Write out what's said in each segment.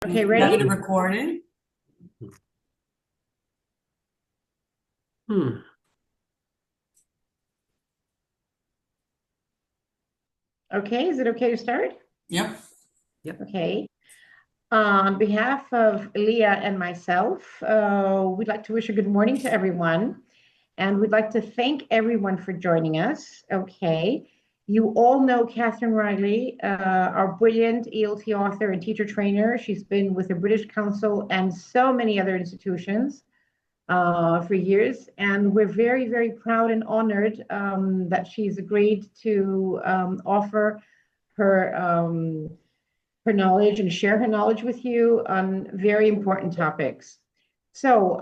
Okay, Got it ready? recorded. Hmm. Okay, is it okay to start? Yep. Yep. Okay. On behalf of Leah and myself, we'd like to wish a good morning to everyone. And we'd like to thank everyone for joining us. Okay. You all know Katherine Reilly, our brilliant ELT author and teacher trainer. She's been with the British Council and so many other institutions for years. And we're very, very proud and honored that she's agreed to offer her her knowledge and share her knowledge with you on very important topics. So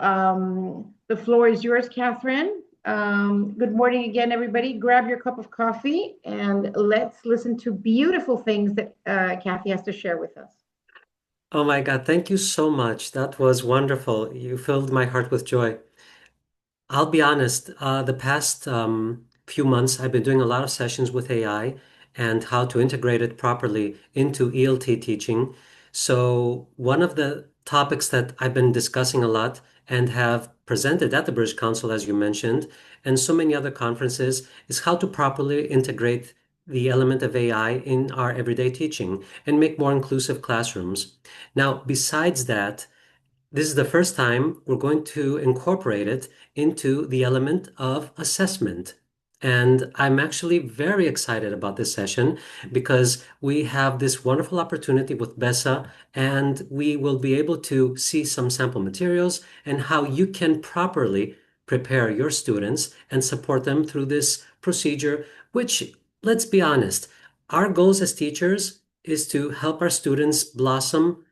the floor is yours, Katherine. Good morning again, everybody. Grab your cup of coffee and let's listen to beautiful things that Kathy has to share with us. Oh my God, thank you so much. That was wonderful. You filled my heart with joy. I'll be honest, the past few months, I've been doing a lot of sessions with AI and how to integrate it properly into ELT teaching. So, one of the topics that I've been discussing a lot and have presented at the British Council, as you mentioned, and so many other conferences, is how to properly integrate the element of AI in our everyday teaching and make more inclusive classrooms. Now, besides that, this is the first time we're going to incorporate it into the element of assessment. And I'm actually very excited about this session because we have this wonderful opportunity with BESA, and we will be able to see some sample materials and how you can properly prepare your students and support them through this procedure, which, let's be honest, our goals as teachers is to help our students blossom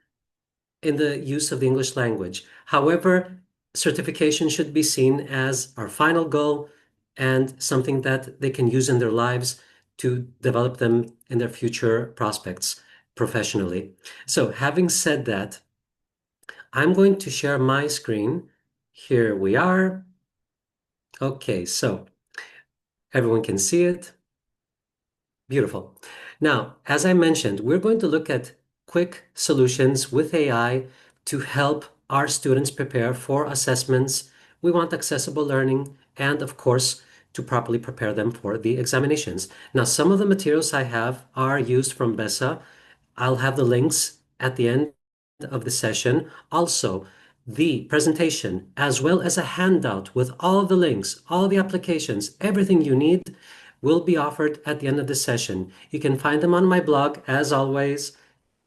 in the use of the English language. However, certification should be seen as our final goal and something that they can use in their lives to develop them in their future prospects professionally. So, having said that, I'm going to share my screen. Here we are. Okay, so everyone can see it. Beautiful. Now, as I mentioned, we're going to look at quick solutions with AI to help our students prepare for assessments. We want accessible learning and, of course, to properly prepare them for the examinations. Now, some of the materials I have are used from BESA. I'll have the links at the end of the session. Also, the presentation, as well as a handout with all the links, all the applications, everything you need will be offered at the end of the session. You can find them on my blog, as always,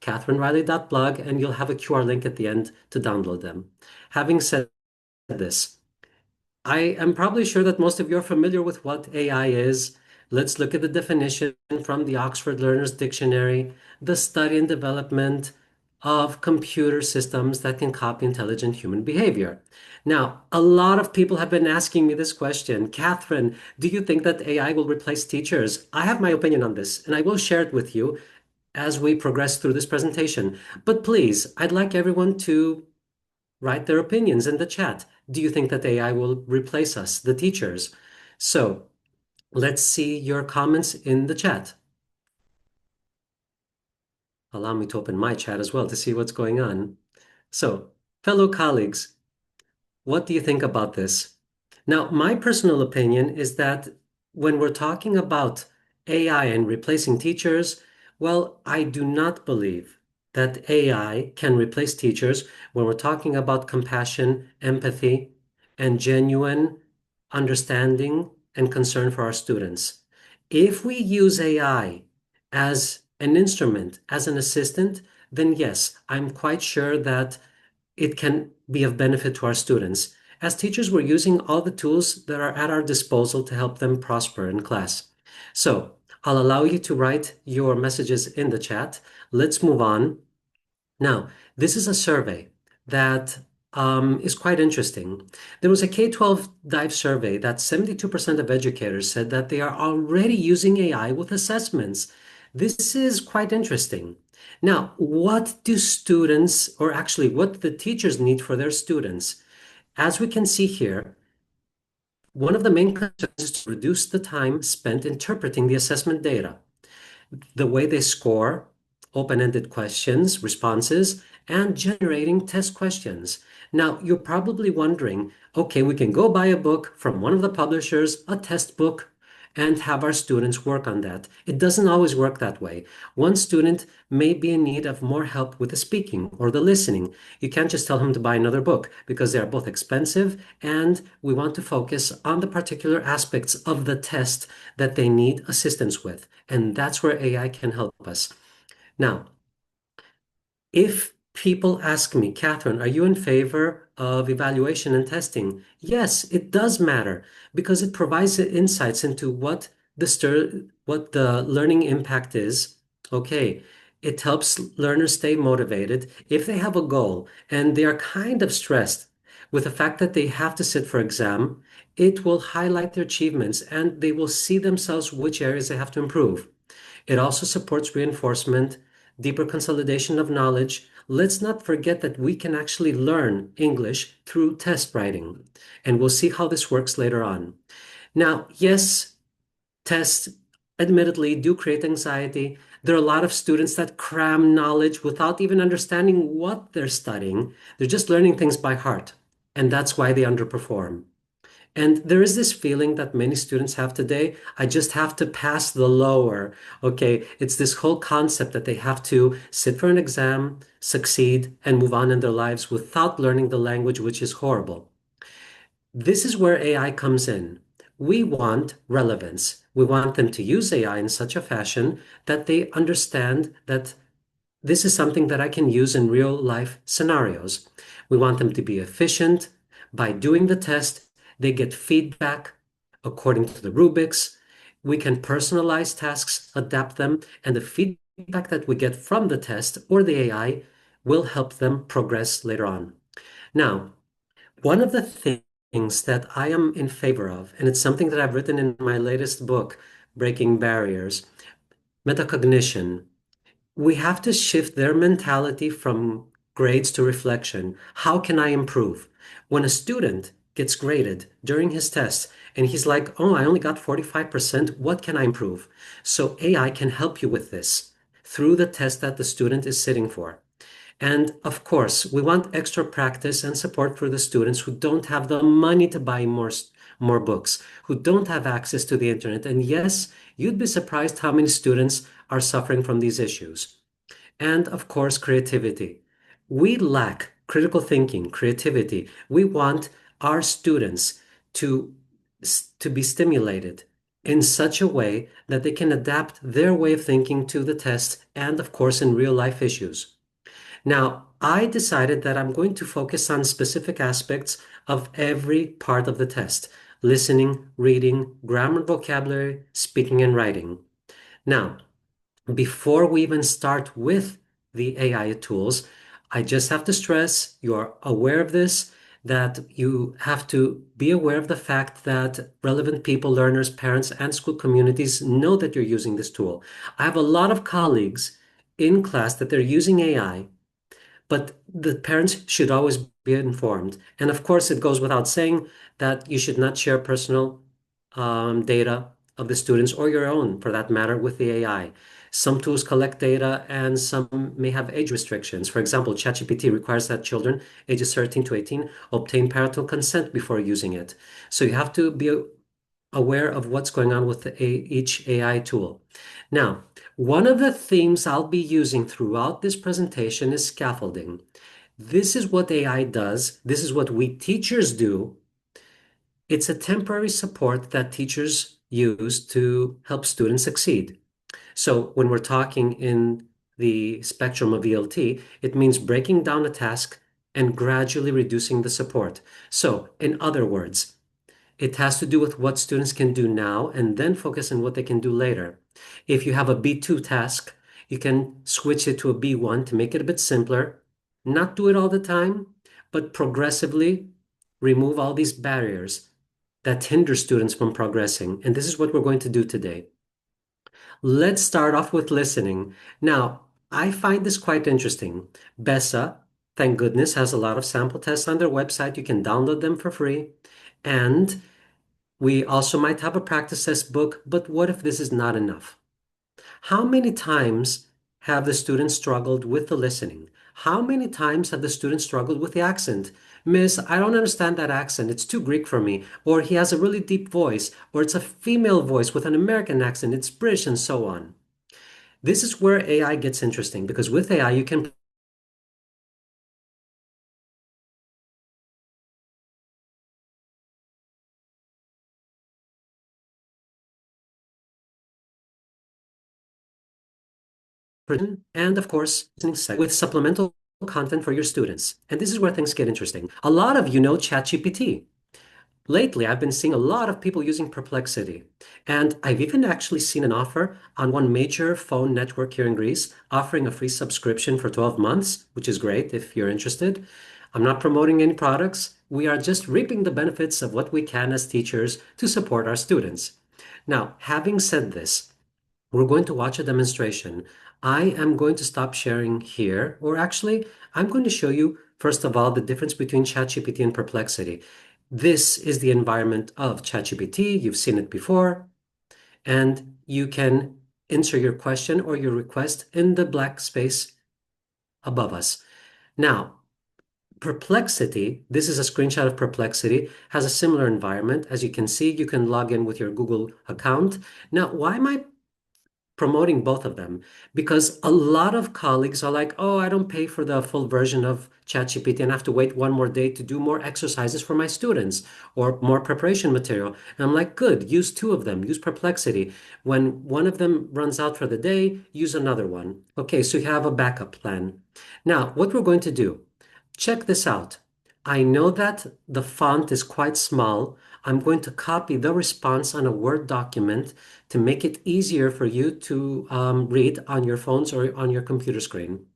katherinereilly.blog, and you'll have a QR link at the end to download them. Having said this, I am probably sure that most of you are familiar with what AI is. Let's look at the definition from the Oxford Learner's Dictionary, the study and development of computer systems that can copy intelligent human behavior. Now, a lot of people have been asking me this question. Catherine, do you think that AI will replace teachers? I have my opinion on this, and I will share it with you as we progress through this presentation. But please, I'd like everyone to write their opinions in the chat. Do you think that AI will replace us, the teachers? So let's see your comments in the chat. Allow me to open my chat as well to see what's going on. So, fellow colleagues, what do you think about this? Now, my personal opinion is that when we're talking about AI and replacing teachers, well, I do not believe that AI can replace teachers when we're talking about compassion, empathy, and genuine understanding and concern for our students. If we use AI as an instrument, as an assistant, then yes, I'm quite sure that it can be of benefit to our students. As teachers, we're using all the tools that are at our disposal to help them prosper in class. So I'll allow you to write your messages in the chat. Let's move on. Now, this is a survey that is quite interesting. There was a K-12 Dive survey that 72% of educators said that they are already using AI with assessments. This is quite interesting. Now, what do students, or actually what do the teachers need for their students? As we can see here, one of the main concerns is to reduce the time spent interpreting the assessment data, the way they score open-ended questions, responses, and generating test questions. Now, you're probably wondering, okay, we can go buy a book from one of the publishers, a test book, and have our students work on that. It doesn't always work that way. One student may be in need of more help with the speaking or the listening. You can't just tell him to buy another book because they are both expensive and we want to focus on the particular aspects of the test that they need assistance with. And that's where AI can help us. Now, if people ask me, Catherine, are you in favor of evaluation and testing? Yes, it does matter because it provides insights into what the learning impact is. Okay, it helps learners stay motivated if they have a goal and they are kind of stressed with the fact that they have to sit for exam. It will highlight their achievements and they will see themselves which areas they have to improve. It also supports reinforcement, deeper consolidation of knowledge. Let's not forget that we can actually learn English through test writing, and we'll see how this works later on. Now, yes, tests admittedly do create anxiety. There are a lot of students that cram knowledge without even understanding what they're studying. They're just learning things by heart, and that's why they underperform. And there is this feeling that many students have today. I just have to pass the lower. Okay, it's this whole concept that they have to sit for an exam, succeed, and move on in their lives without learning the language, which is horrible. This is where AI comes in. We want relevance. We want them to use AI in such a fashion that they understand that this is something that I can use in real life scenarios. We want them to be efficient. By doing the test, they get feedback according to the rubrics. We can personalize tasks, adapt them, and the feedback that we get from the test or the AI will help them progress later on. Now, one of the things that I am in favor of, and it's something that I've written in my latest book, Breaking Barriers, metacognition. We have to shift their mentality from grades to reflection. How can I improve? When a student gets graded during his test and he's like, oh, I only got 45%, what can I improve? So AI can help you with this through the test that the student is sitting for. And of course, we want extra practice and support for the students who don't have the money to buy more books, who don't have access to the internet. And yes, you'd be surprised how many students are suffering from these issues. And of course, creativity. We lack critical thinking, creativity. We want our students to, to be stimulated in such a way that they can adapt their way of thinking to the test and, of course, in real life issues. Now, I decided that I'm going to focus on specific aspects of every part of the test: listening, reading, grammar, vocabulary, speaking, and writing. Now, before we even start with the AI tools, I just have to stress you're aware of this, that you have to be aware of the fact that relevant people, learners, parents, and school communities know that you're using this tool. I have a lot of colleagues in class that they're using AI, but the parents should always be informed. And of course, it goes without saying that you should not share personal data of the students or your own, for that matter, with the AI. Some tools collect data and some may have age restrictions. For example, ChatGPT requires that children ages 13 to 18 obtain parental consent before using it. So you have to be aware of what's going on with each AI tool. Now, one of the themes I'll be using throughout this presentation is scaffolding. This is what AI does. This is what we teachers do. It's a temporary support that teachers use to help students succeed. So when we're talking in the spectrum of ELT, it means breaking down a task and gradually reducing the support. So in other words, it has to do with what students can do now and then focus on what they can do later. If you have a B2 task, you can switch it to a B1 to make it a bit simpler. Not do it all the time, but progressively remove all these barriers that hinder students from progressing. And this is what we're going to do today. Let's start off with listening. Now, I find this quite interesting. BESA, thank goodness, has a lot of sample tests on their website. You can download them for free. And we also might have a practice test book, but what if this is not enough? How many times have the students struggled with the listening? How many times have the students struggled with the accent? Miss, I don't understand that accent. It's too Greek for me. Or he has a really deep voice. Or it's a female voice with an American accent. It's British and so on. This is where AI gets interesting because with AI, you can and of course, with supplemental content for your students. And this is where things get interesting. A lot of you know ChatGPT. Lately, I've been seeing a lot of people using Perplexity. And I've even actually seen an offer on one major phone network here in Greece offering a free subscription for 12 months, which is great if you're interested. I'm not promoting any products. We are just reaping the benefits of what we can as teachers to support our students. Now, having said this, we're going to watch a demonstration. I am going to stop sharing here, or actually, I'm going to show you, first of all, the difference between ChatGPT and Perplexity. This is the environment of ChatGPT. You've seen it before, and you can insert your question or your request in the black space above us. Now, Perplexity, this is a screenshot of Perplexity, has a similar environment. As you can see, you can log in with your Google account. Now, why am I promoting both of them because a lot of colleagues are like, oh, I don't pay for the full version of ChatGPT and I have to wait one more day to do more exercises for my students or more preparation material. And I'm like, good, use two of them, use Perplexity. When one of them runs out for the day, use another one. Okay, so you have a backup plan. Now, what we're going to do, check this out. I know that the font is quite small. I'm going to copy the response on a Word document to make it easier for you to read on your phones or on your computer screen.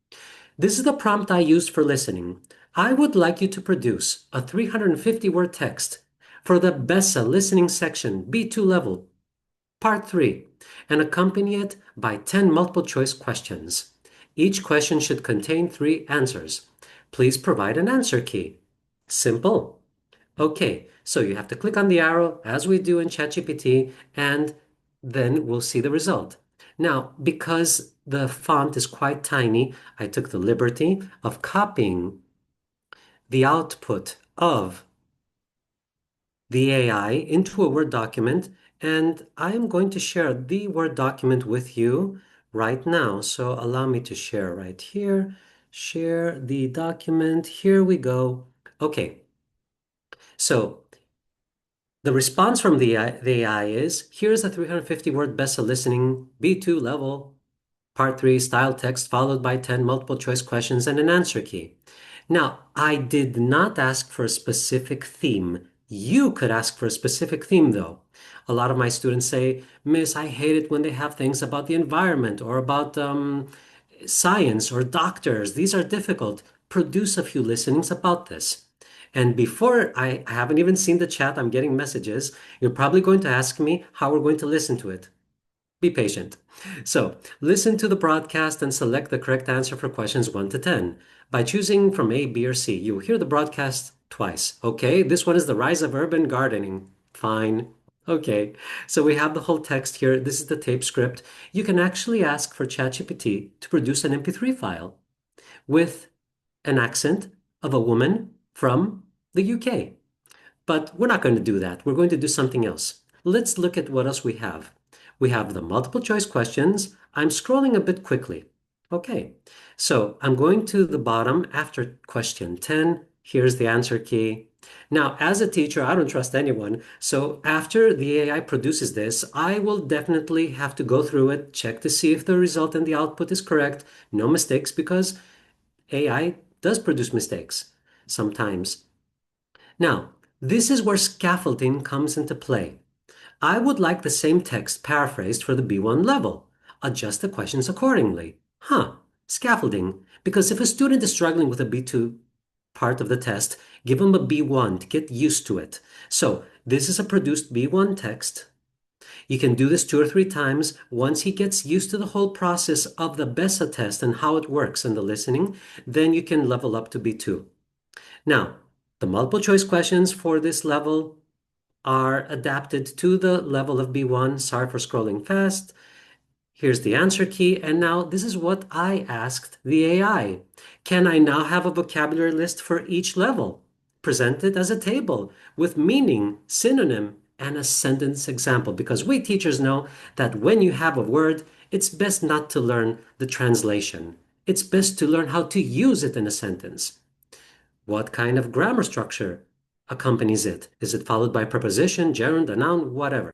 This is the prompt I used for listening. I would like you to produce a 350-word text for the BESA listening section, B2 level, part 3, and accompany it by 10 multiple choice questions. Each question should contain 3 answers. Please provide an answer key. Simple. Okay, so you have to click on the arrow as we do in ChatGPT, and then we'll see the result. Now, because the font is quite tiny, I took the liberty of copying the output of the AI into a Word document, and I am going to share the Word document with you right now. So allow me to share right here. Share the document. Here we go. Okay, so the response from the AI is, here's a 350-word best listening B2 level, part 3 style text followed by 10 multiple choice questions and an answer key. Now, I did not ask for a specific theme. You could ask for a specific theme though. A lot of my students say, Miss, I hate it when they have things about the environment or about science or doctors. These are difficult. Produce a few listenings about this. And before I haven't even seen the chat, I'm getting messages. You're probably going to ask me how we're going to listen to it. Be patient. So, listen to the broadcast and select the correct answer for questions 1 to 10. By choosing from A, B, or C, you will hear the broadcast twice. Okay, this one is the rise of urban gardening. Fine. Okay, so we have the whole text here. This is the tape script. You can actually ask for ChatGPT to produce an MP3 file with an accent of a woman from the UK. But we're not going to do that. We're going to do something else. Let's look at what else we have. We have the multiple choice questions. I'm scrolling a bit quickly. Okay, so I'm going to the bottom after question 10. Here's the answer key. Now, as a teacher, I don't trust anyone. So after the AI produces this, I will definitely have to go through it, check to see if the result and the output is correct. No mistakes because AI does produce mistakes sometimes. Now, this is where scaffolding comes into play. I would like the same text paraphrased for the B1 level. Adjust the questions accordingly. Scaffolding. Because if a student is struggling with a B2 part of the test, give them a B1 to get used to it. So this is a produced B1 text. You can do this 2 or 3 times. Once he gets used to the whole process of the BESA test and how it works and the listening, then you can level up to B2. Now, the multiple choice questions for this level are adapted to the level of B1. Sorry for scrolling fast. Here's the answer key, and now this is what I asked the AI. Can I now have a vocabulary list for each level? Presented as a table with meaning, synonym, and a sentence example, because we teachers know that when you have a word, it's best not to learn the translation. It's best to learn how to use it in a sentence. What kind of grammar structure accompanies it? Is it followed by preposition, gerund, a noun, whatever?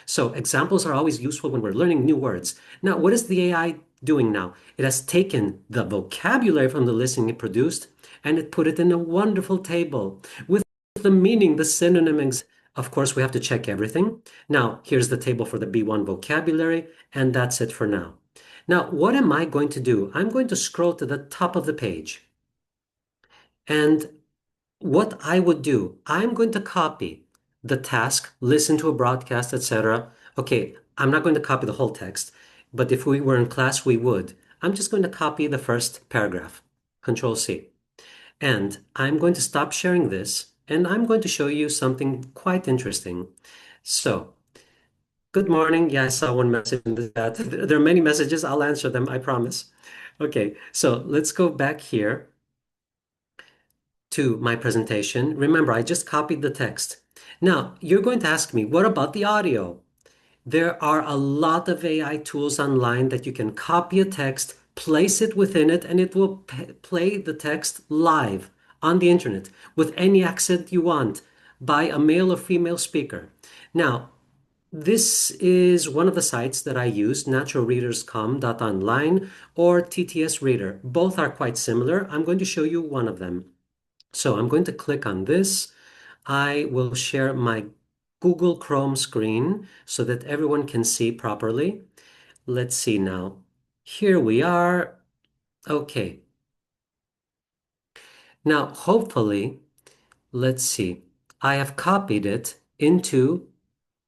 So examples are always useful when we're learning new words. Now, what is the AI doing now? It has taken the vocabulary from the listening it produced and it put it in a wonderful table with the meaning, the synonyms. Of course, we have to check everything. Now, here's the table for the B1 vocabulary, and that's it for now. Now, what am I going to do? I'm going to scroll to the top of the page. And what I would do, I'm going to copy the task, listen to a broadcast, etc. Okay, I'm not going to copy the whole text, but if we were in class, we would. I'm just going to copy the first paragraph, Control C. And I'm going to stop sharing this, and I'm going to show you something quite interesting. So, good morning. Yeah, I saw one message in the chat. There are many messages. I'll answer them, I promise. Okay, so let's go back here to my presentation. Remember, I just copied the text. Now, you're going to ask me, what about the audio? There are a lot of AI tools online that you can copy a text, place it within it, and it will play the text live on the internet with any accent you want by a male or female speaker. Now, this is one of the sites that I use, naturalreaders.com.online or TTS Reader. Both are quite similar. I'm going to show you one of them. So I'm going to click on this. I will share my Google Chrome screen so that everyone can see properly. Let's see now. Here we are. Okay. Now, hopefully, let's see. I have copied it into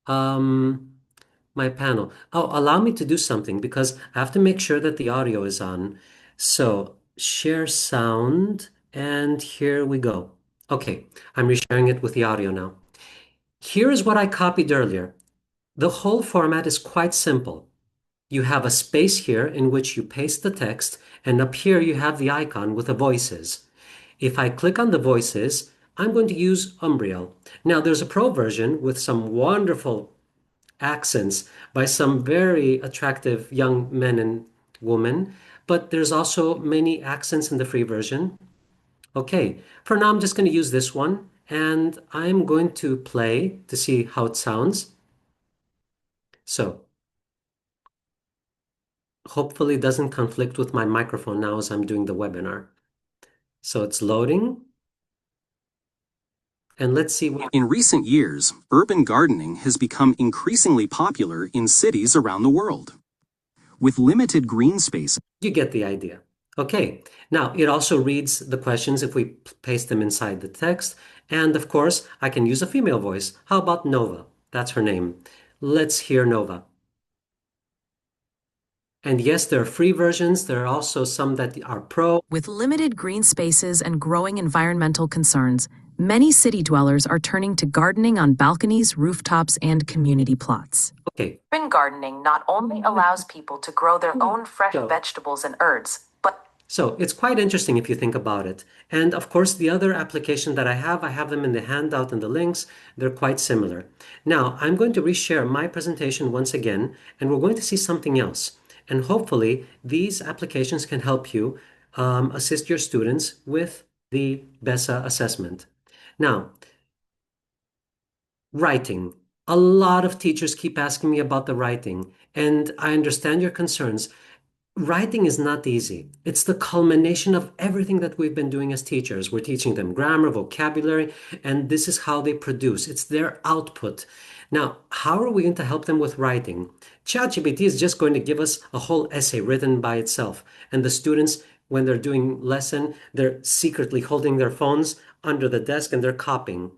my panel. Oh, allow me to do something because I have to make sure that the audio is on. So share sound, and here we go. Okay, I'm resharing it with the audio now. Here is what I copied earlier. The whole format is quite simple. You have a space here in which you paste the text, and up here you have the icon with the voices. If I click on the voices, I'm going to use Umbriel. Now, there's a pro version with some wonderful accents by some very attractive young men and women, but there's also many accents in the free version. Okay, for now I'm just going to use this one and I'm going to play to see how it sounds. So hopefully it doesn't conflict with my microphone now as I'm doing the webinar. So it's loading. And let's see what... In recent years, urban gardening has become increasingly popular in cities around the world. With limited green space, You get the idea. Okay, now it also reads the questions if we paste them inside the text. And of course, I can use a female voice. How about Nova? That's her name. Let's hear Nova. And yes, there are free versions. There are also some that are pro. With limited green spaces and growing environmental concerns, many city dwellers are turning to gardening on balconies, rooftops, and community plots. Okay, Urban gardening not only allows people to grow their own fresh vegetables and herbs, but so it's quite interesting if you think about it. And of course, the other application that I have them in the handout and the links. They're quite similar. Now, I'm going to reshare my presentation once again, and we're going to see something else. And hopefully, these applications can help you assist your students with the BESA assessment. Now, writing. A lot of teachers keep asking me about the writing, and I understand your concerns. Writing is not easy. It's the culmination of everything that we've been doing as teachers. We're teaching them grammar, vocabulary, and this is how they produce. It's their output. Now, how are we going to help them with writing? ChatGPT is just going to give us a whole essay written by itself. And the students, when they're doing lesson, they're secretly holding their phones under the desk and they're copying.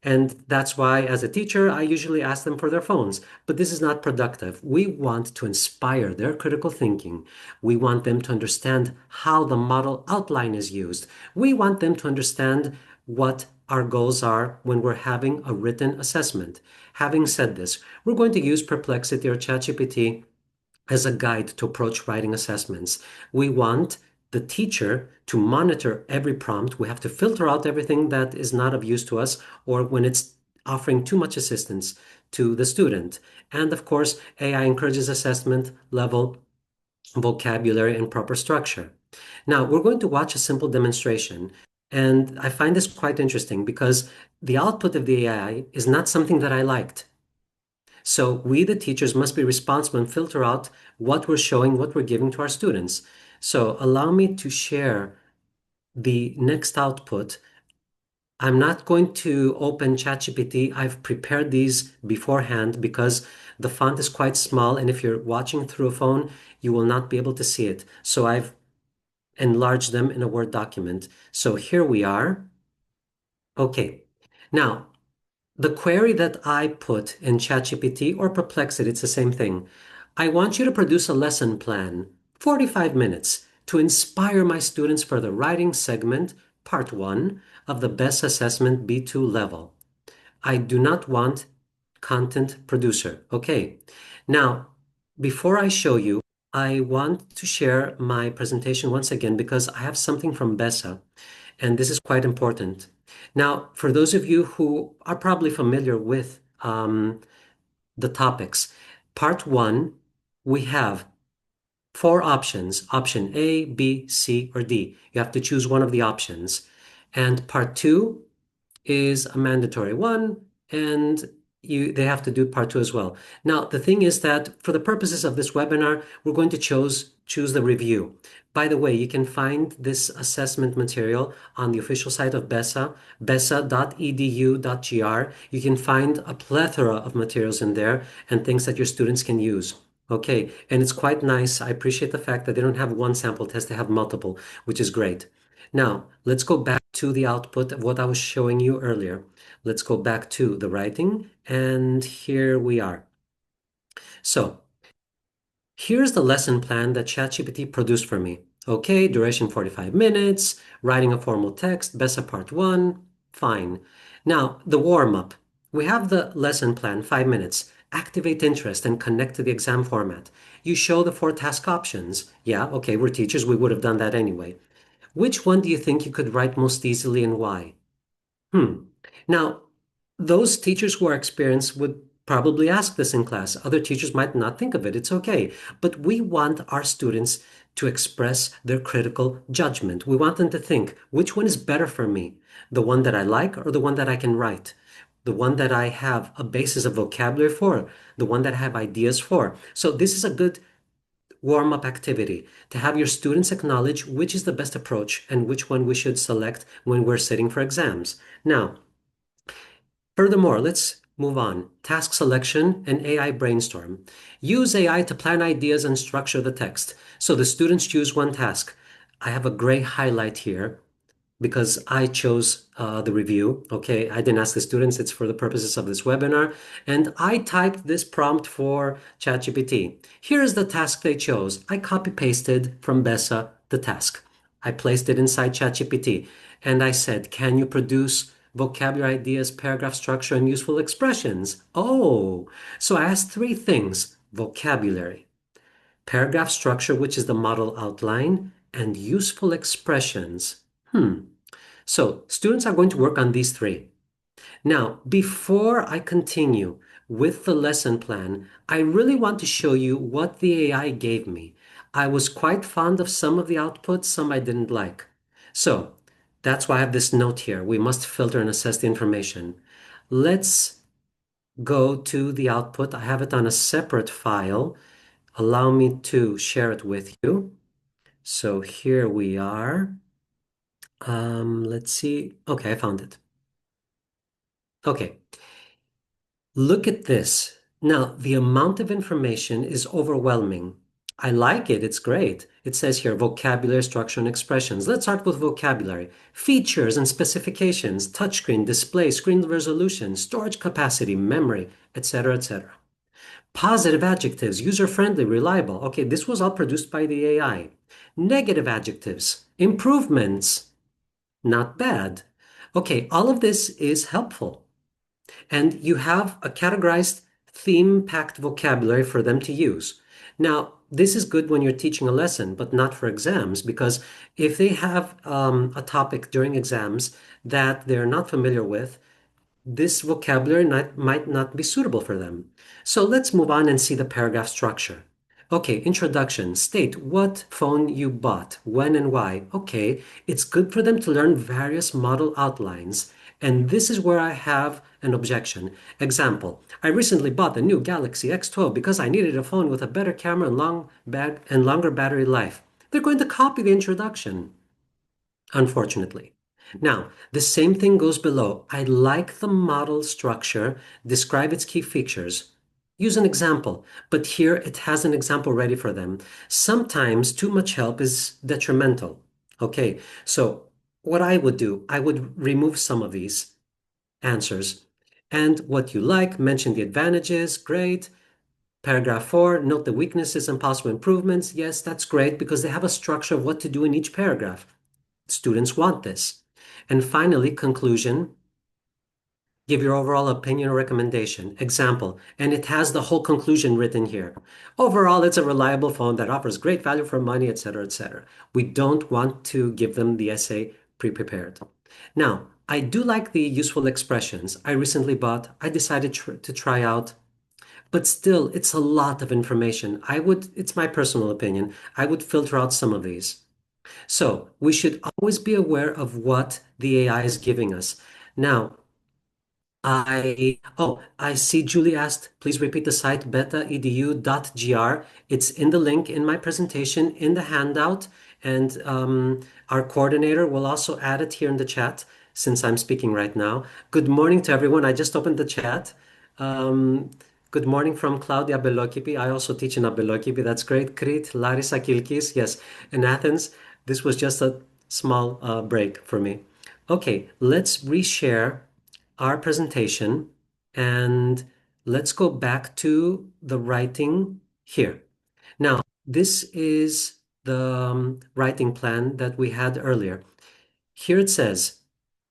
And that's why, as a teacher, I usually ask them for their phones. But this is not productive. We want to inspire their critical thinking. We want them to understand how the model outline is used. We want them to understand what our goals are when we're having a written assessment. Having said this, we're going to use Perplexity or ChatGPT as a guide to approach writing assessments. We want the teacher to monitor every prompt. We have to filter out everything that is not of use to us or when it's offering too much assistance to the student. And of course, AI encourages assessment level, vocabulary, and proper structure. Now, we're going to watch a simple demonstration. And I find this quite interesting because the output of the AI is not something that I liked. So we, the teachers, must be responsible and filter out what we're showing, what we're giving to our students. So allow me to share the next output. I'm not going to open ChatGPT. I've prepared these beforehand because the font is quite small, and if you're watching through a phone, you will not be able to see it. So I've enlarged them in a Word document. So here we are. Okay. Now, the query that I put in ChatGPT or Perplexity, it's the same thing. I want you to produce a lesson plan, 45 minutes, to inspire my students for the writing segment, part 1 of the Best Assessment B2 level. I do not want content producer. Okay. Now, before I show you, I want to share my presentation once again because I have something from BESA, and this is quite important. Now, for those of you who are probably familiar with the topics, part 1, we have 4 options, option A, B, C, or D. You have to choose one of the options. And part 2 is a mandatory one, and they have to do part 2 as well. Now, the thing is that for the purposes of this webinar, we're going to choose the review. By the way, you can find this assessment material on the official site of BESA, besa.edu.gr. You can find a plethora of materials in there and things that your students can use. Okay, and it's quite nice. I appreciate the fact that they don't have one sample test, they have multiple, which is great. Now, let's go back to the output of what I was showing you earlier. Let's go back to the writing, and here we are. So, here's the lesson plan that ChatGPT produced for me. Okay, duration 45 minutes, writing a formal text, BESA part 1, fine. Now, the warm-up. We have the lesson plan, 5 minutes. Activate interest and connect to the exam format. You show the 4 task options. Yeah, okay, we're teachers, we would have done that anyway. Which one do you think you could write most easily and why? Now, those teachers who are experienced would probably ask this in class. Other teachers might not think of it. It's okay. But we want our students to express their critical judgment. We want them to think, which one is better for me? The one that I like or the one that I can write? The one that I have a basis of vocabulary for? The one that I have ideas for? So this is a good warm-up activity to have your students acknowledge which is the best approach and which one we should select when we're sitting for exams. Now, furthermore, let's move on. Task selection and AI brainstorm. Use AI to plan ideas and structure the text. So the students choose one task. I have a gray highlight here because I chose the review. Okay, I didn't ask the students, it's for the purposes of this webinar. And I typed this prompt for ChatGPT. Here's the task they chose. I copy pasted from BESA the task. I placed it inside ChatGPT and I said, can you produce vocabulary ideas, paragraph structure, and useful expressions? Oh, so I asked 3 things: vocabulary, paragraph structure, which is the model outline, and useful expressions. So students are going to work on these 3. Now, before I continue with the lesson plan, I really want to show you what the AI gave me. I was quite fond of some of the outputs, some I didn't like. So that's why I have this note here. We must filter and assess the information. Let's go to the output. I have it on a separate file. Allow me to share it with you. So here we are. Let's see. Okay, I found it. Okay. Look at this. Now, the amount of information is overwhelming. I like it. It's great. It says here vocabulary, structure, and expressions. Let's start with vocabulary. Features and specifications, touchscreen, display, screen resolution, storage capacity, memory, etc., etc. Positive adjectives, user-friendly, reliable. Okay, this was all produced by the AI. Negative adjectives, improvements, not bad. Okay, all of this is helpful. And you have a categorized theme-packed vocabulary for them to use. Now, this is good when you're teaching a lesson, but not for exams, because if they have a topic during exams that they're not familiar with, this vocabulary might not be suitable for them. So let's move on and see the paragraph structure. Okay, introduction. State what phone you bought, when and why. Okay, it's good for them to learn various model outlines. And this is where I have an objection. Example, I recently bought the new Galaxy X12 because I needed a phone with a better camera and longer battery life. They're going to copy the introduction, unfortunately. Now, the same thing goes below. I like the model structure, describe its key features. Use an example, but here it has an example ready for them. Sometimes too much help is detrimental. Okay, so what I would do, I would remove some of these answers. And what you like, mention the advantages, great. Paragraph 4, note the weaknesses and possible improvements. Yes, that's great because they have a structure of what to do in each paragraph. Students want this. And finally, conclusion, give your overall opinion or recommendation. Example, and it has the whole conclusion written here. Overall, it's a reliable phone that offers great value for money, etc., etc. We don't want to give them the essay pre-prepared. Now, I do like the useful expressions. I recently bought, I decided to try out, but still, it's a lot of information. It's my personal opinion, I would filter out some of these. So we should always be aware of what the AI is giving us. Now, I see Julie asked, please repeat the site betaedu.gr. It's in the link in my presentation in the handout, and our coordinator will also add it here in the chat since I'm speaking right now. Good morning to everyone. I just opened the chat. Um, Good morning from Claudia Belokipi. I also teach in Belokipi. That's great. Krit, Larissa Kilkis. Yes, in Athens. This was just a small break for me. Okay, let's reshare our presentation and let's go back to the writing here. Now, this is the writing plan that we had earlier. Here it says,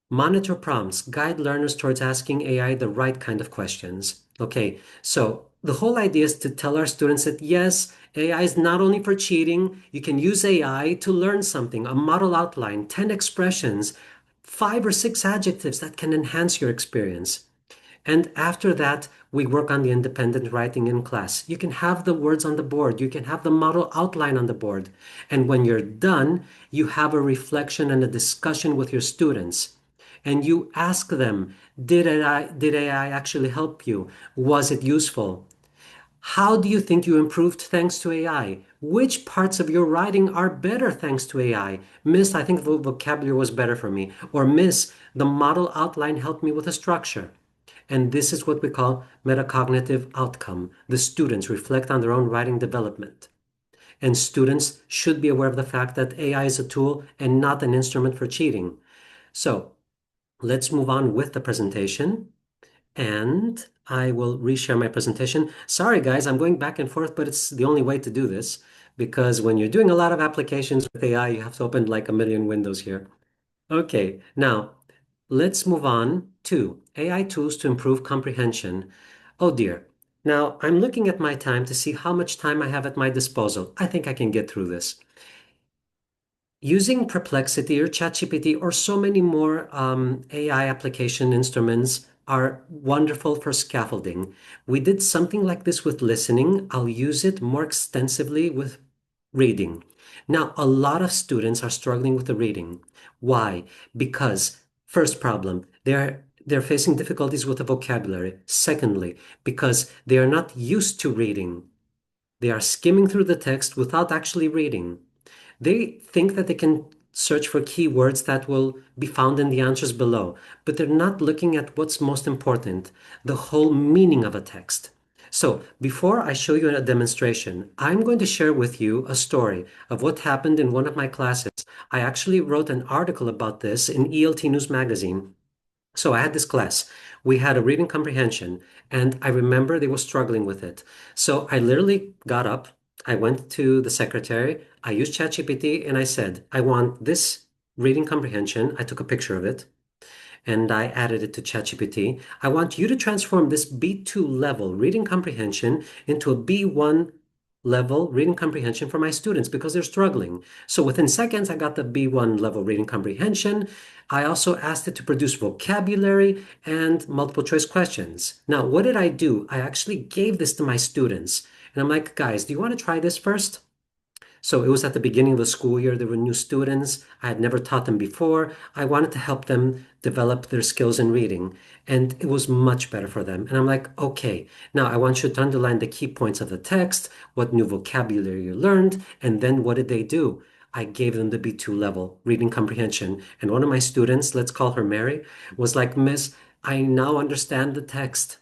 monitor prompts, guide learners towards asking AI the right kind of questions. Okay, so the whole idea is to tell our students that yes, AI is not only for cheating, you can use AI to learn something, a model outline, 10 expressions, 5 or 6 adjectives that can enhance your experience. And after that, we work on the independent writing in class. You can have the words on the board. You can have the model outline on the board. And when you're done, you have a reflection and a discussion with your students. And you ask them, did AI actually help you? Was it useful? How do you think you improved thanks to AI? Which parts of your writing are better thanks to AI? Miss, I think the vocabulary was better for me. Or Miss, the model outline helped me with a structure. And this is what we call metacognitive outcome. The students reflect on their own writing development. And students should be aware of the fact that AI is a tool and not an instrument for cheating. So let's move on with the presentation. And I will reshare my presentation. Sorry, guys, I'm going back and forth, but it's the only way to do this because when you're doing a lot of applications with AI, you have to open like a million windows here. Okay, now let's move on to AI tools to improve comprehension. Oh dear. Now I'm looking at my time to see how much time I have at my disposal. I think I can get through this. Using Perplexity or ChatGPT or so many more AI application instruments are wonderful for scaffolding. We did something like this with listening. I'll use it more extensively with reading. Now, a lot of students are struggling with the reading. Why? Because first problem, they're facing difficulties with the vocabulary. Secondly, because they are not used to reading. They are skimming through the text without actually reading. They think that they can search for keywords that will be found in the answers below, but they're not looking at what's most important, the whole meaning of a text. So before I show you a demonstration, I'm going to share with you a story of what happened in one of my classes. I actually wrote an article about this in ELT News Magazine. So I had this class. We had a reading comprehension, and I remember they were struggling with it. So I literally got up, I went to the secretary, I used ChatGPT, and I said, I want this reading comprehension. I took a picture of it, and I added it to ChatGPT. I want you to transform this B2 level reading comprehension into a B1 level reading comprehension for my students because they're struggling. So within seconds, I got the B1 level reading comprehension. I also asked it to produce vocabulary and multiple choice questions. Now, what did I do? I actually gave this to my students. And I'm like, guys, do you want to try this first? So it was at the beginning of the school year. There were new students. I had never taught them before. I wanted to help them develop their skills in reading, and it was much better for them. And I'm like, okay, now I want you to underline the key points of the text, what new vocabulary you learned, and then what did they do? I gave them the B2 level reading comprehension. And one of my students, let's call her Mary, was like, Miss, I now understand the text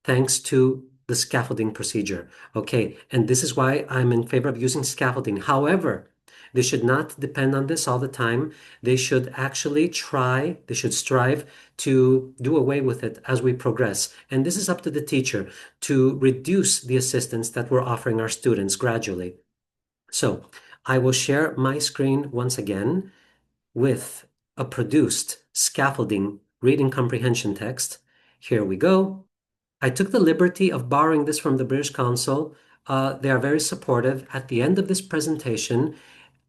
thanks to the scaffolding procedure. Okay, and this is why I'm in favor of using scaffolding. However, they should not depend on this all the time. They should actually they should strive to do away with it as we progress. And this is up to the teacher to reduce the assistance that we're offering our students gradually. So I will share my screen once again with a produced scaffolding reading comprehension text. Here we go. I took the liberty of borrowing this from the British Council. They are very supportive. At the end of this presentation,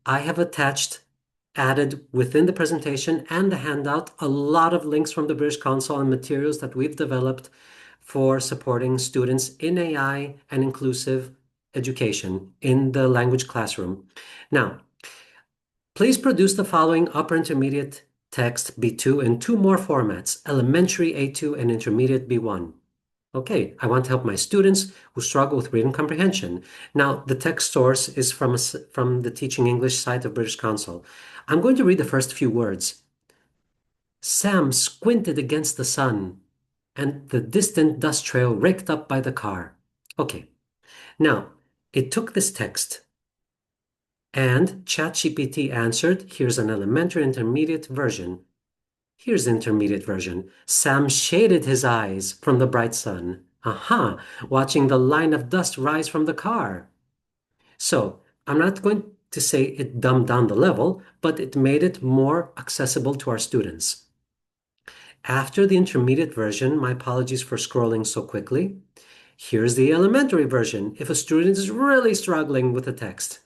I have added within the presentation and the handout, a lot of links from the British Council and materials that we've developed for supporting students in AI and inclusive education in the language classroom. Now, please produce the following upper intermediate text B2 in two more formats, elementary A2 and intermediate B1. Okay, I want to help my students who struggle with reading comprehension. Now, the text source is from the Teaching English site of British Council. I'm going to read the first few words. Sam squinted against the sun and the distant dust trail raked up by the car. Okay, now, it took this text and ChatGPT answered, here's an elementary intermediate version. Here's the intermediate version. Sam shaded his eyes from the bright sun. Aha, watching the line of dust rise from the car. So I'm not going to say it dumbed down the level, but it made it more accessible to our students. After the intermediate version, my apologies for scrolling so quickly. Here's the elementary version if a student is really struggling with the text.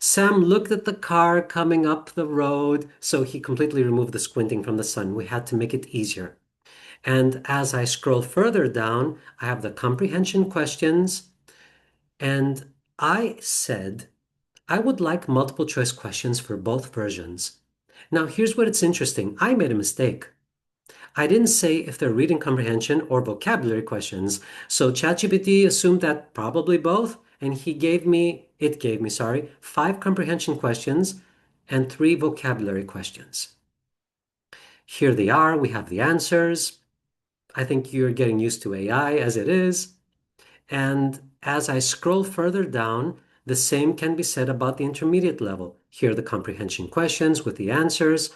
Sam looked at the car coming up the road, so he completely removed the squinting from the sun. We had to make it easier. And as I scroll further down, I have the comprehension questions. And I said, I would like multiple choice questions for both versions. Now, here's what it's interesting. I made a mistake. I didn't say if they're reading comprehension or vocabulary questions. So ChatGPT assumed that probably both, and it gave me, 5 comprehension questions and 3 vocabulary questions. Here they are. We have the answers. I think you're getting used to AI as it is. And as I scroll further down, the same can be said about the intermediate level. Here are the comprehension questions with the answers.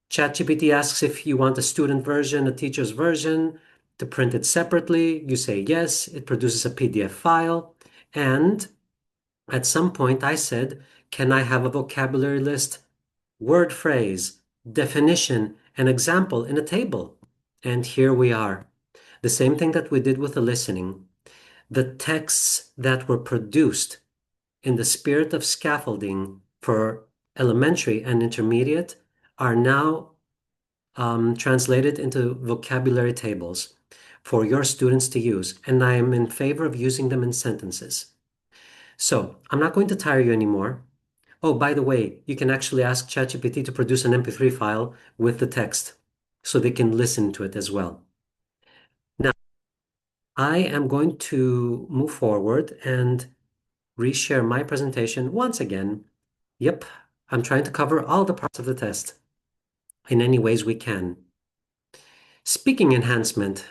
ChatGPT asks if you want a student version, a teacher's version, to print it separately. You say yes, it produces a PDF file. And at some point I said, can I have a vocabulary list, word phrase, definition, and example in a table? And here we are. The same thing that we did with the listening. The texts that were produced in the spirit of scaffolding for elementary and intermediate are now translated into vocabulary tables for your students to use, and I am in favor of using them in sentences. So I'm not going to tire you anymore. Oh, by the way, you can actually ask ChatGPT to produce an MP3 file with the text so they can listen to it as well. Now, I am going to move forward and reshare my presentation once again. Yep, I'm trying to cover all the parts of the test in any ways we can. Speaking enhancement.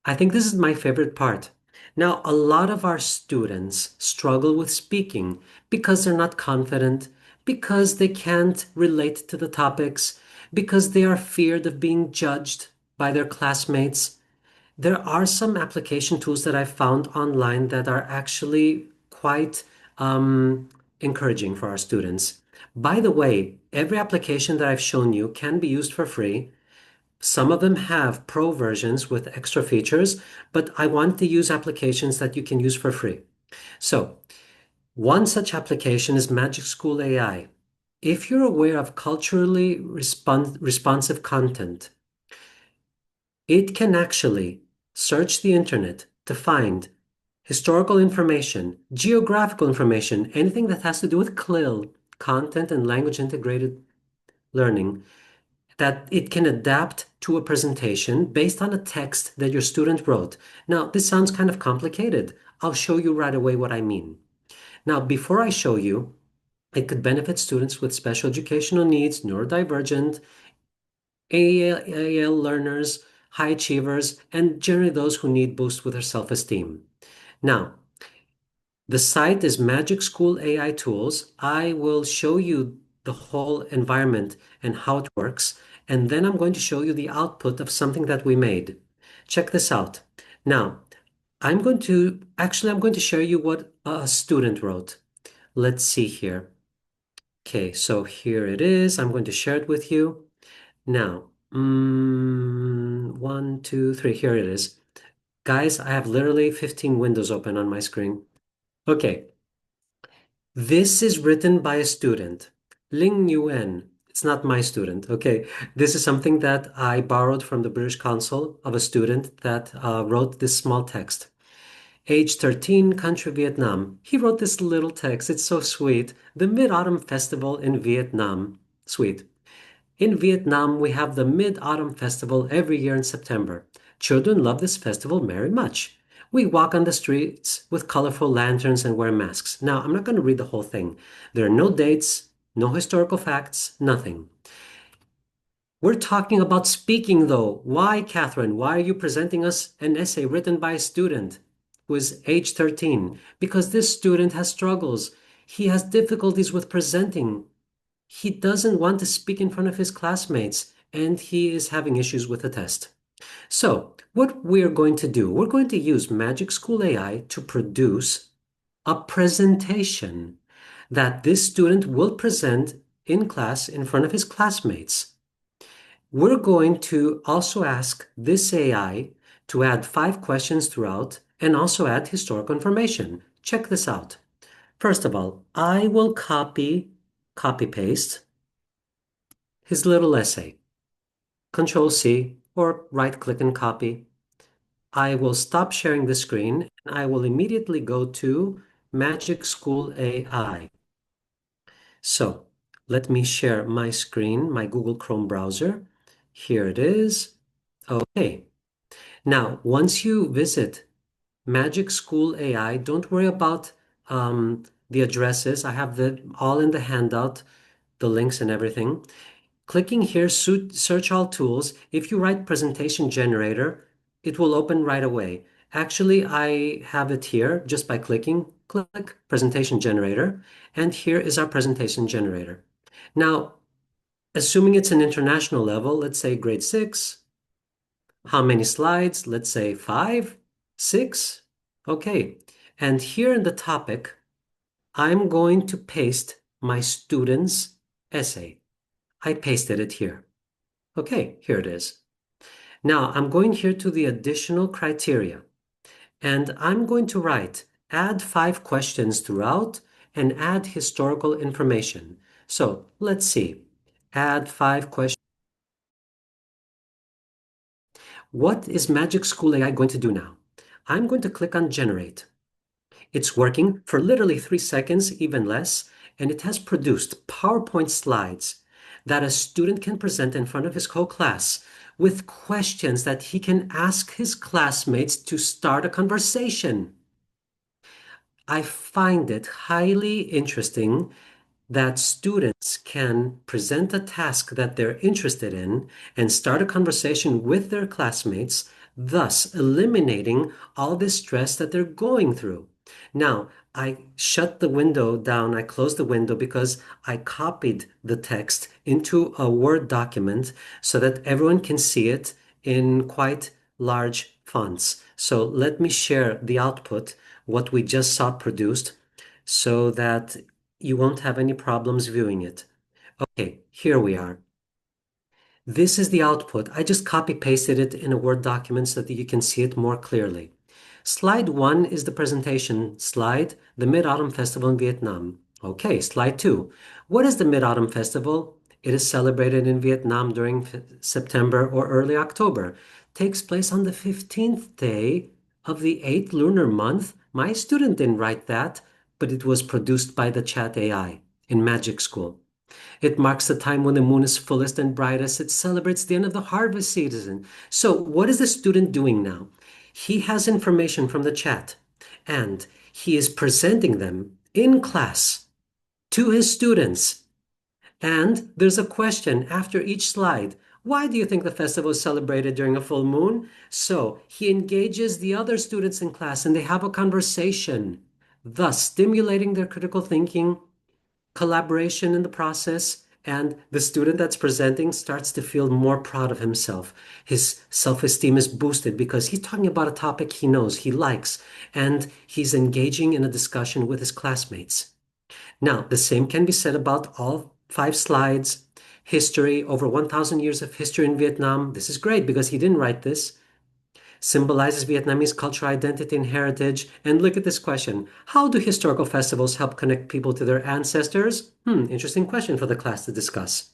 I think this is my favorite part. Now, a lot of our students struggle with speaking because they're not confident, because they can't relate to the topics, because they are feared of being judged by their classmates. There are some application tools that I've found online that are actually quite encouraging for our students. By the way, every application that I've shown you can be used for free. Some of them have pro versions with extra features, but I want to use applications that you can use for free. So one such application is Magic School AI. If you're aware of culturally responsive content, it can actually search the internet to find historical information, geographical information, anything that has to do with CLIL, content and language integrated learning, that it can adapt to a presentation based on a text that your student wrote. Now, this sounds kind of complicated. I'll show you right away what I mean. Now, before I show you, it could benefit students with special educational needs, neurodivergent, AL learners, high achievers, and generally those who need boost with their self-esteem. Now, the site is Magic School AI Tools. I will show you the whole environment and how it works, and then I'm going to show you the output of something that we made. Check this out. Now, I'm going to share you what a student wrote. Let's see here. Okay, so here it is. I'm going to share it with you. Now, 1, 2, 3, here it is. Guys, I have literally 15 windows open on my screen. Okay, this is written by a student, Ling Nguyen. It's not my student, okay? This is something that I borrowed from the British Council of a student that wrote this small text. Age 13, country Vietnam. He wrote this little text. It's so sweet. The Mid-Autumn Festival in Vietnam. Sweet. In Vietnam, we have the Mid-Autumn Festival every year in September. Children love this festival very much. We walk on the streets with colorful lanterns and wear masks. Now, I'm not going to read the whole thing. There are no dates, no historical facts, nothing. We're talking about speaking, though. Why, Catherine? Why are you presenting us an essay written by a student who is age 13? Because this student has struggles. He has difficulties with presenting. He doesn't want to speak in front of his classmates, and he is having issues with the test. So, what we're going to do, we're going to use Magic School AI to produce a presentation that this student will present in class in front of his classmates. We're going to also ask this AI to add 5 questions throughout and also add historical information. Check this out. First of all, I will copy paste his little essay. Control C or right click and copy. I will stop sharing the screen and I will immediately go to Magic School AI. So let me share my screen, my Google Chrome browser. Here it is. Okay. Now, once you visit Magic School AI, don't worry about the addresses. I have all in the handout, the links and everything. Clicking here, search all tools. If you write presentation generator, it will open right away. Actually, I have it here just by clicking, click presentation generator. And here is our presentation generator. Now, assuming it's an international level, let's say grade 6. How many slides? Let's say 5, 6. Okay. And here in the topic, I'm going to paste my student's essay. I pasted it here. Okay, here it is. Now I'm going here to the additional criteria and I'm going to write add 5 questions throughout and add historical information. So let's see. Add 5 questions. What is Magic School AI going to do now? I'm going to click on generate. It's working for literally 3 seconds, even less, and it has produced PowerPoint slides that a student can present in front of his whole class with questions that he can ask his classmates to start a conversation. I find it highly interesting that students can present a task that they're interested in and start a conversation with their classmates, thus eliminating all this stress that they're going through. Now, I shut the window down, I closed the window because I copied the text into a Word document so that everyone can see it in quite large fonts. So let me share the output, what we just saw produced, so that you won't have any problems viewing it. Okay, here we are. This is the output. I just copy pasted it in a Word document so that you can see it more clearly. Slide 1 is the presentation slide, the Mid-Autumn Festival in Vietnam. Okay, slide 2. What is the Mid-Autumn Festival? It is celebrated in Vietnam during September or early October. Takes place on the 15th day of the 8th lunar month. My student didn't write that, but it was produced by the chat AI in Magic School. It marks the time when the moon is fullest and brightest. It celebrates the end of the harvest season. So what is the student doing now? He has information from the chat and he is presenting them in class to his students. And there's a question after each slide. Why do you think the festival is celebrated during a full moon? So he engages the other students in class and they have a conversation, thus stimulating their critical thinking, collaboration in the process, and the student that's presenting starts to feel more proud of himself. His self-esteem is boosted because he's talking about a topic he knows, he likes, and he's engaging in a discussion with his classmates. Now, the same can be said about all 5 slides. History, over 1,000 years of history in Vietnam. This is great because he didn't write this. Symbolizes Vietnamese cultural identity and heritage. And look at this question. How do historical festivals help connect people to their ancestors? Interesting question for the class to discuss.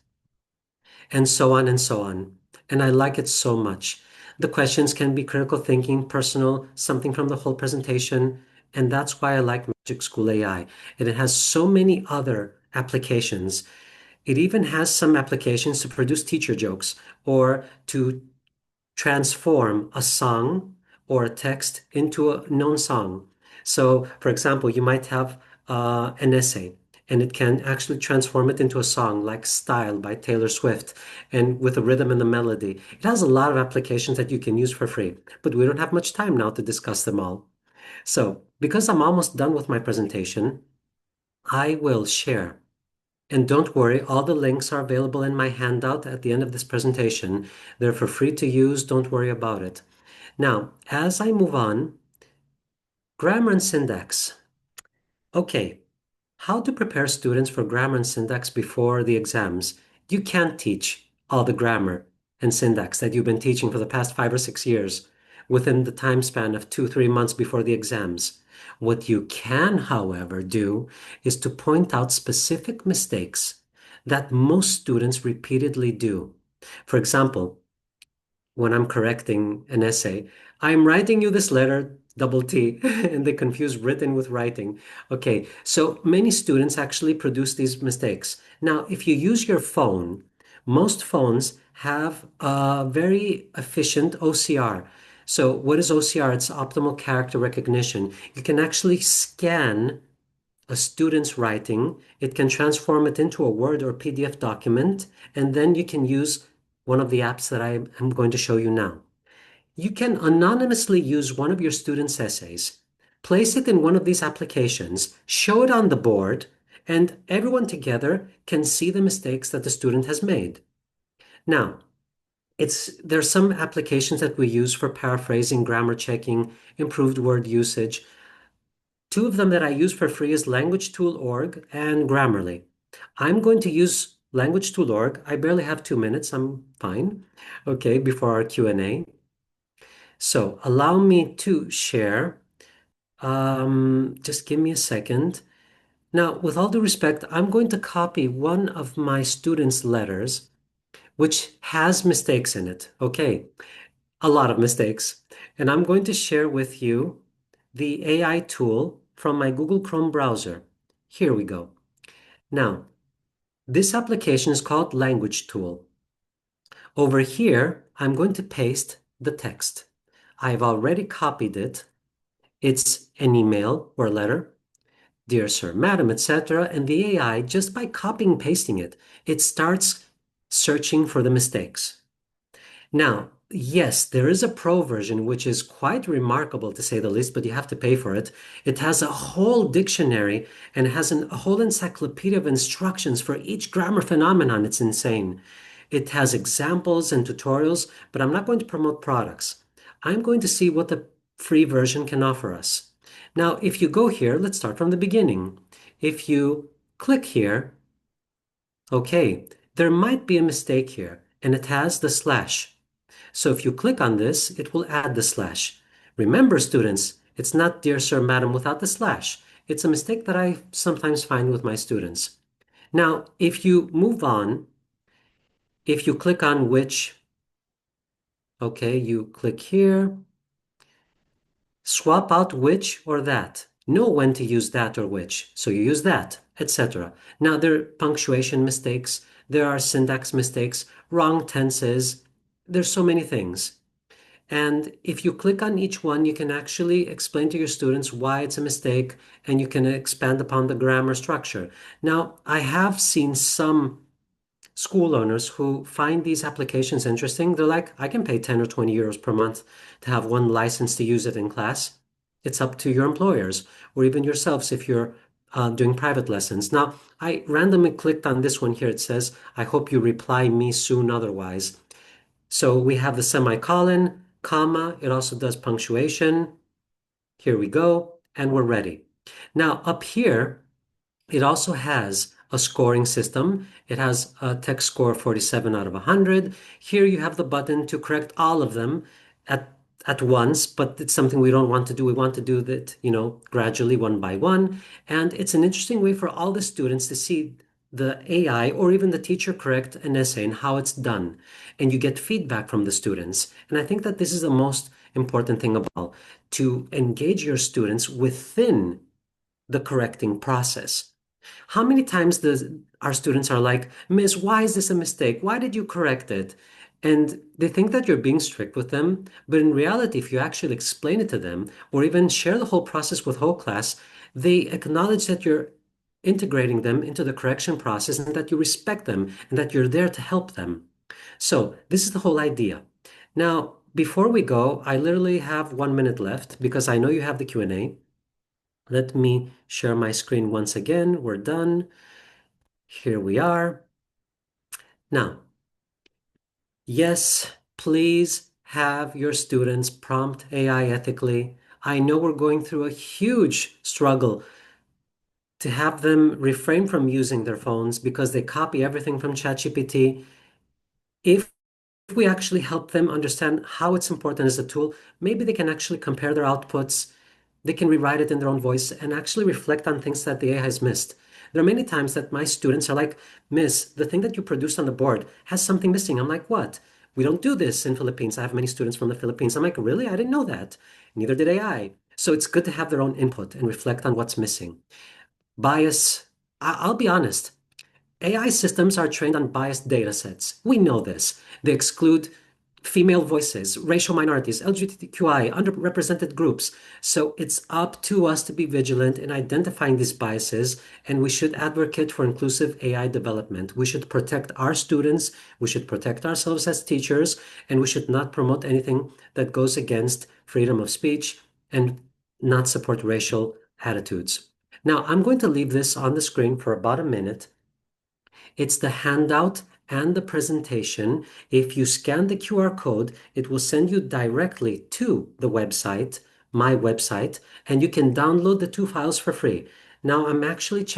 And so on and so on. And I like it so much. The questions can be critical thinking, personal, something from the whole presentation. And that's why I like Magic School AI. And it has so many other applications. It even has some applications to produce teacher jokes or to transform a song or a text into a known song. So, for example, you might have an essay and it can actually transform it into a song like Style by Taylor Swift and with a rhythm and a melody. It has a lot of applications that you can use for free, but we don't have much time now to discuss them all. So, because I'm almost done with my presentation, I will share. And don't worry, all the links are available in my handout at the end of this presentation. They're for free to use, don't worry about it. Now, as I move on, grammar and syntax. Okay, how to prepare students for grammar and syntax before the exams. You can't teach all the grammar and syntax that you've been teaching for the past 5 or 6 years within the time span of 2, 3 months before the exams. What you can, however, do is to point out specific mistakes that most students repeatedly do. For example, when I'm correcting an essay, I'm writing you this letter, double T, and they confuse written with writing. Okay, so many students actually produce these mistakes. Now, if you use your phone, most phones have a very efficient OCR. So what is OCR? It's optimal character recognition. You can actually scan a student's writing. It can transform it into a Word or PDF document, and then you can use one of the apps that I am going to show you now. You can anonymously use one of your students' essays, place it in one of these applications, show it on the board, and everyone together can see the mistakes that the student has made. Now, there's some applications that we use for paraphrasing, grammar checking, improved word usage. 2 of them that I use for free is LanguageTool.org and Grammarly. I'm going to use LanguageTool.org. I barely have 2 minutes. I'm fine. Okay, before our Q&A. So allow me to share. Just give me a second. Now, with all due respect, I'm going to copy one of my students' letters, which has mistakes in it. Okay, a lot of mistakes. And I'm going to share with you the AI tool from my Google Chrome browser. Here we go. Now, this application is called Language Tool. Over here, I'm going to paste the text. I've already copied it. It's an email or letter. Dear sir, madam, etc. And the AI, just by copying and pasting it, it starts searching for the mistakes. Now, yes, there is a pro version, which is quite remarkable to say the least, but you have to pay for it. It has a whole dictionary and it has a whole encyclopedia of instructions for each grammar phenomenon. It's insane. It has examples and tutorials, but I'm not going to promote products. I'm going to see what the free version can offer us. Now, if you go here, let's start from the beginning. If you click here, okay, there might be a mistake here, and it has the slash. So if you click on this, it will add the slash. Remember, students, It's not dear sir, madam without the slash. It's a mistake that I sometimes find with my students. Now, if you move on, if you click on which, okay, you click here, swap out which or that. Know when to use that or which, so you use that, etc. Now, there are punctuation mistakes, there are syntax mistakes, wrong tenses, there's so many things. And if you click on each one, you can actually explain to your students why it's a mistake, and you can expand upon the grammar structure. Now, I have seen some school owners who find these applications interesting. They're like, I can pay 10 or 20 euros per month to have one license to use it in class. It's up to your employers or even yourselves if you're doing private lessons. Now, I randomly clicked on this one here. It says, I hope you reply me soon otherwise. So we have the semicolon, comma. It also does punctuation. Here we go, and we're ready. Now, up here, it also has a scoring system. It has a text score of 47 out of 100. Here you have the button to correct all of them at once, but it's something we don't want to do. We want to do that, gradually, one by one. And it's an interesting way for all the students to see the AI or even the teacher correct an essay and how it's done. And you get feedback from the students. And I think that this is the most important thing about to engage your students within the correcting process. How many times our students are like, Miss, why is this a mistake? Why did you correct it? And they think that you're being strict with them. But in reality, if you actually explain it to them or even share the whole process with whole class, they acknowledge that you're integrating them into the correction process and that you respect them and that you're there to help them. So this is the whole idea. Now, before we go, I literally have 1 minute left because I know you have the Q&A. Let me share my screen once again. We're done. Here we are. Now, yes, please have your students prompt AI ethically. I know we're going through a huge struggle to have them refrain from using their phones because they copy everything from ChatGPT. If we actually help them understand how it's important as a tool, maybe they can actually compare their outputs. They can rewrite it in their own voice and actually reflect on things that the AI has missed. There are many times that my students are like, Miss, the thing that you produced on the board has something missing. I'm like, what? We don't do this in Philippines. I have many students from the Philippines. I'm like, really? I didn't know that. Neither did AI. So it's good to have their own input and reflect on what's missing. Bias, I'll be honest. AI systems are trained on biased data sets. We know this. They exclude female voices, racial minorities, LGBTQI, underrepresented groups. So it's up to us to be vigilant in identifying these biases, and we should advocate for inclusive AI development. We should protect our students, we should protect ourselves as teachers, and we should not promote anything that goes against freedom of speech and not support racial attitudes. Now, I'm going to leave this on the screen for about a minute. It's the handout and the presentation. If you scan the QR code, it will send you directly to the website, my website, and you can download the two files for free. Now I'm actually checking